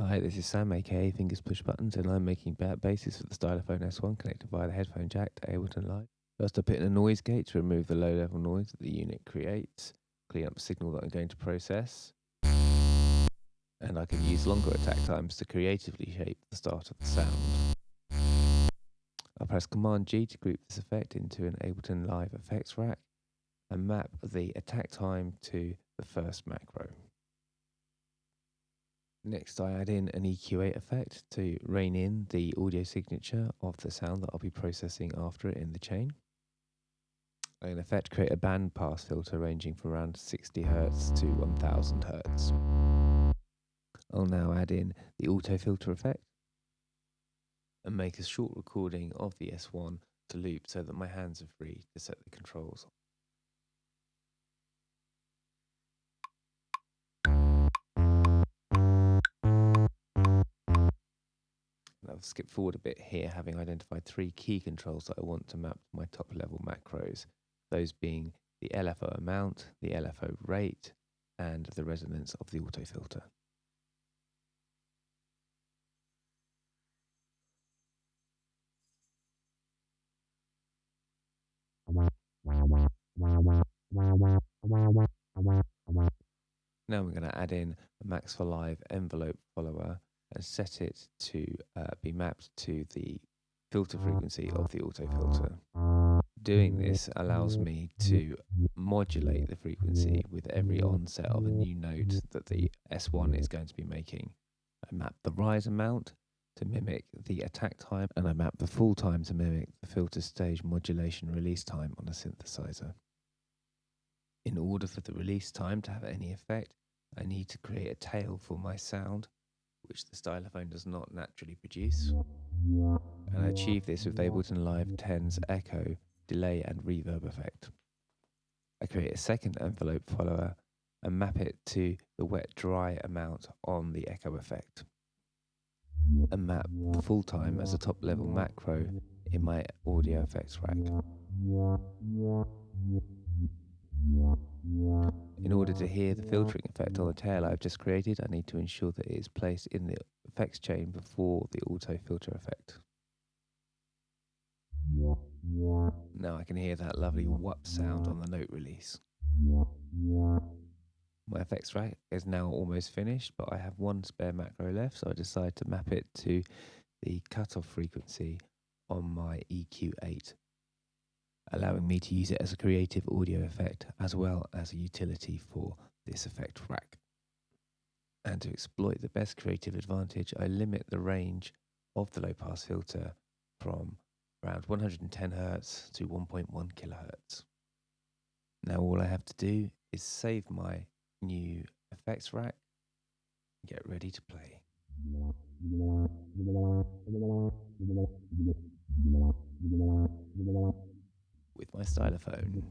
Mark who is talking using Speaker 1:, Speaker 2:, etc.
Speaker 1: Hi, this is Sam, aka Fingers Push Buttons, and I'm making basses for the Stylophone S1 connected via the headphone jack to Ableton Live. First, I put in a noise gate to remove the low-level noise that the unit creates, clean up the signal that I'm going to process, and I can use longer attack times to creatively shape the start of the sound. I'll press Command G to group this effect into an Ableton Live FX Rack and map the attack time to the first macro. Next, I add in an EQ8 effect to rein in the audio signature of the sound that I'll be processing after it in the chain. I in effect create a band pass filter ranging from around 60 Hz to 1000 Hz. I'll now add in the auto filter effect and make a short recording of the S1 to loop so that my hands are free to set the controls. I'll skip forward a bit here, having identified 3 key controls that I want to map to my top level macros, those being the LFO amount, the LFO rate, and the resonance of the auto filter. Now we're going to add in a Max for Live envelope follower and set it to be mapped to the filter frequency of the auto filter. Doing this allows me to modulate the frequency with every onset of a new note that the S1 is going to be making. I map the rise amount to mimic the attack time, and I map the full time to mimic the filter stage modulation release time on a synthesizer. In order for the release time to have any effect, I need to create a tail for my sound, which the Stylophone does not naturally produce. And I achieve this with Ableton Live 10's echo, delay and reverb effect. I create a second envelope follower and map it to the wet-dry amount on the echo effect, and map the full time as a top level macro in my audio effects rack. In order to hear the filtering effect on the tail I've just created, I need to ensure that it is placed in the effects chain before the auto filter effect. Now I can hear that lovely whoop sound on the note release. My effects rack is now almost finished, but I have one spare macro left, so I decide to map it to the cutoff frequency on my EQ8, allowing me to use it as a creative audio effect as well as a utility for this effect rack. And to exploit the best creative advantage, I limit the range of the low pass filter from around 110 Hz to 1.1 kHz. Now all I have to do is save my new effects rack and get ready to play. With my Stylophone.